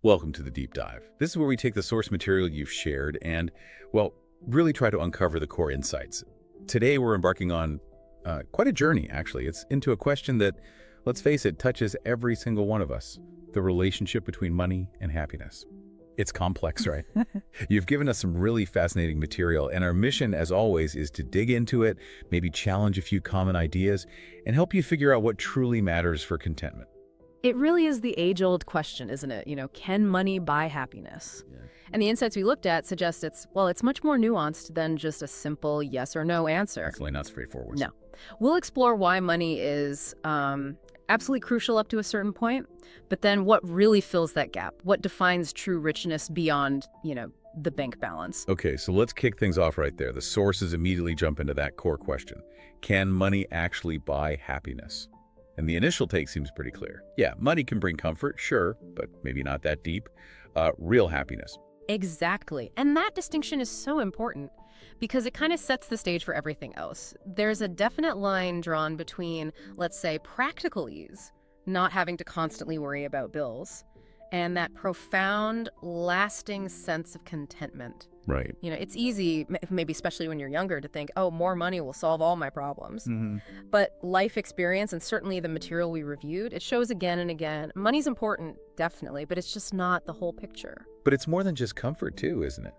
Welcome to the Deep Dive. This is where we take the source material you've shared and, well, really try to uncover the core insights. Today, we're embarking on quite a journey, actually. It's into a question that, let's face it, touches every single one of us, the relationship between money and happiness. It's complex, right? You've given us some really fascinating material, and our mission, as always, is to dig into it, maybe challenge a few common ideas, and help you figure out what truly matters for contentment. It really is the age-old question, isn't it? Can money buy happiness? Yeah. And the insights we looked at suggest it's much more nuanced than just a simple yes or no answer. Definitely not straightforward. No. We'll explore why money is absolutely crucial up to a certain point, but then what really fills that gap? What defines true richness beyond, the bank balance? Okay, so let's kick things off right there. The sources immediately jump into that core question. Can money actually buy happiness? And the initial take seems pretty clear. Yeah, money can bring comfort, sure, but maybe not that deep. Real happiness. Exactly. And that distinction is so important because it kind of sets the stage for everything else. There's a definite line drawn between, let's say, practical ease, not having to constantly worry about bills, and that profound, lasting sense of contentment. Right. It's easy, maybe especially when you're younger, to think, oh, more money will solve all my problems. But life experience, and certainly the material we reviewed, it shows again and again, money's important, definitely, but it's just not the whole picture. But it's more than just comfort too, isn't it?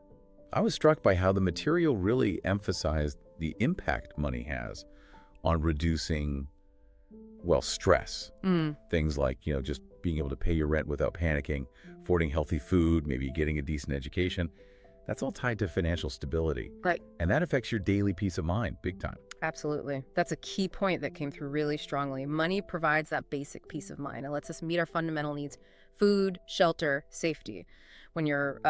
I was struck by how the material really emphasized the impact money has on reducing, stress. Things like, just being able to pay your rent without panicking, affording healthy food, maybe getting a decent education. That's all tied to financial stability. Right. And that affects your daily peace of mind, big time. Absolutely. That's a key point that came through really strongly. Money provides that basic peace of mind. It lets us meet our fundamental needs: food, shelter, safety. When you're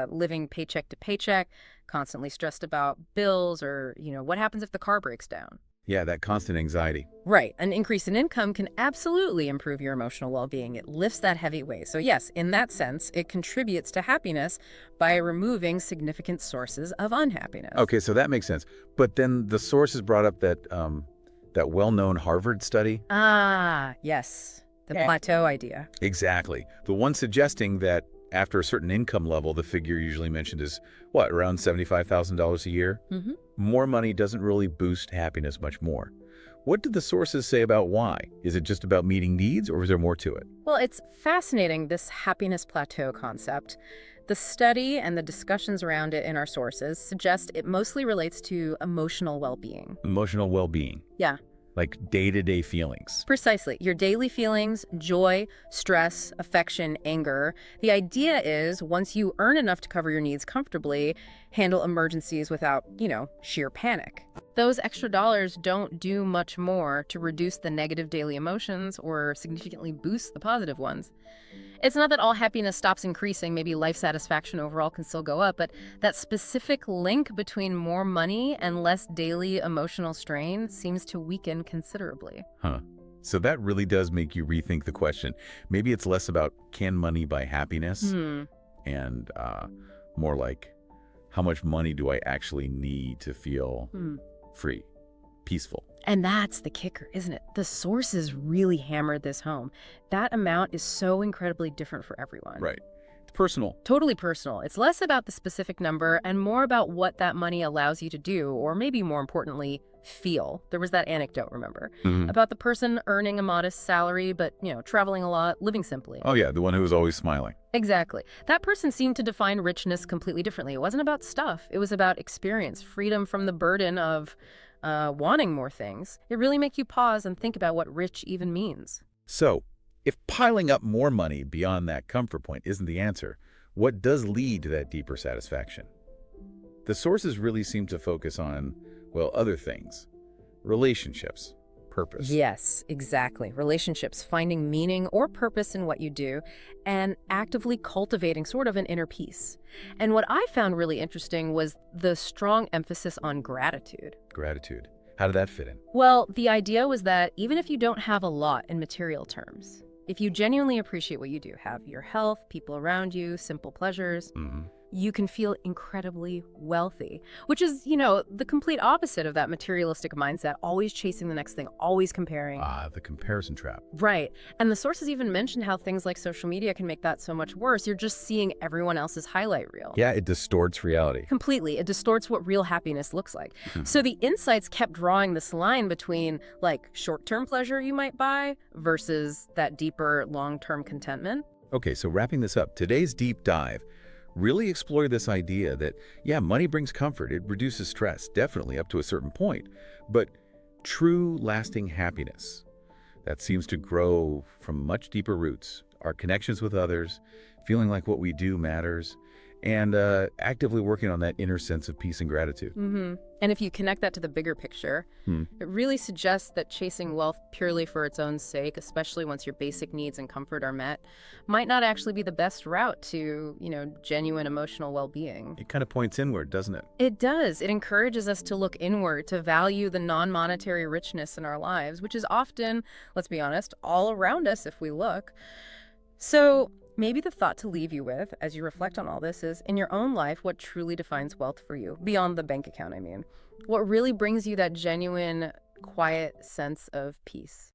living paycheck to paycheck, constantly stressed about bills or, what happens if the car breaks down? Yeah, that constant anxiety. Right. An increase in income can absolutely improve your emotional well-being. It lifts that heavy weight. So yes, in that sense, it contributes to happiness by removing significant sources of unhappiness. Okay, so that makes sense. But then the sources brought up that that well-known Harvard study. Ah, yes. The plateau idea. Exactly. The one suggesting that after a certain income level, the figure usually mentioned is, around $75,000 a year? More money doesn't really boost happiness much more. What did the sources say about why? Is it just about meeting needs, or is there more to it? Well, it's fascinating, this happiness plateau concept. The study and the discussions around it in our sources suggest it mostly relates to emotional well-being. Emotional well-being. Yeah. Like day-to-day feelings. Precisely. Your daily feelings, joy, stress, affection, anger. The idea is once you earn enough to cover your needs comfortably, handle emergencies without, sheer panic. Those extra dollars don't do much more to reduce the negative daily emotions or significantly boost the positive ones. It's not that all happiness stops increasing, maybe life satisfaction overall can still go up, but that specific link between more money and less daily emotional strain seems to weaken considerably. Huh. So that really does make you rethink the question. Maybe it's less about can money buy happiness and more like how much money do I actually need to feel free, peaceful. And that's the kicker, isn't it? The sources really hammered this home. That amount is so incredibly different for everyone. Right. It's personal. Totally personal. It's less about the specific number and more about what that money allows you to do, or maybe more importantly, feel. There was that anecdote, remember, about the person earning a modest salary, but, traveling a lot, living simply. Oh, yeah, the one who was always smiling. Exactly. That person seemed to define richness completely differently. It wasn't about stuff. It was about experience, freedom from the burden of wanting more things. It really makes you pause and think about what rich even means. So, if piling up more money beyond that comfort point isn't the answer, what does lead to that deeper satisfaction? The sources really seem to focus on, other things. Relationships, purpose. Yes, exactly. Relationships, finding meaning or purpose in what you do, and actively cultivating sort of an inner peace. And what I found really interesting was the strong emphasis on gratitude. Gratitude. How did that fit in? Well, the idea was that even if you don't have a lot in material terms, if you genuinely appreciate what you do, have your health, people around you, simple pleasures, you can feel incredibly wealthy, which is, the complete opposite of that materialistic mindset, always chasing the next thing, always comparing. Ah, the comparison trap. Right. And the sources even mentioned how things like social media can make that so much worse. You're just seeing everyone else's highlight reel. Yeah, it distorts reality. Completely. It distorts what real happiness looks like. So the insights kept drawing this line between, like, short-term pleasure you might buy versus that deeper long-term contentment. Okay, so wrapping this up, today's deep dive really explored this idea that, yeah, money brings comfort, it reduces stress, definitely up to a certain point, but true lasting happiness, that seems to grow from much deeper roots, our connections with others, feeling like what we do matters, and actively working on that inner sense of peace and gratitude. And if you connect that to the bigger picture, it really suggests that chasing wealth purely for its own sake, especially once your basic needs and comfort are met, might not actually be the best route to, genuine emotional well-being. It kind of points inward, doesn't it? It does. It encourages us to look inward, to value the non-monetary richness in our lives, which is often, let's be honest, all around us if we look. So maybe the thought to leave you with, as you reflect on all this, is, in your own life, what truly defines wealth for you? Beyond the bank account, I mean. What really brings you that genuine, quiet sense of peace?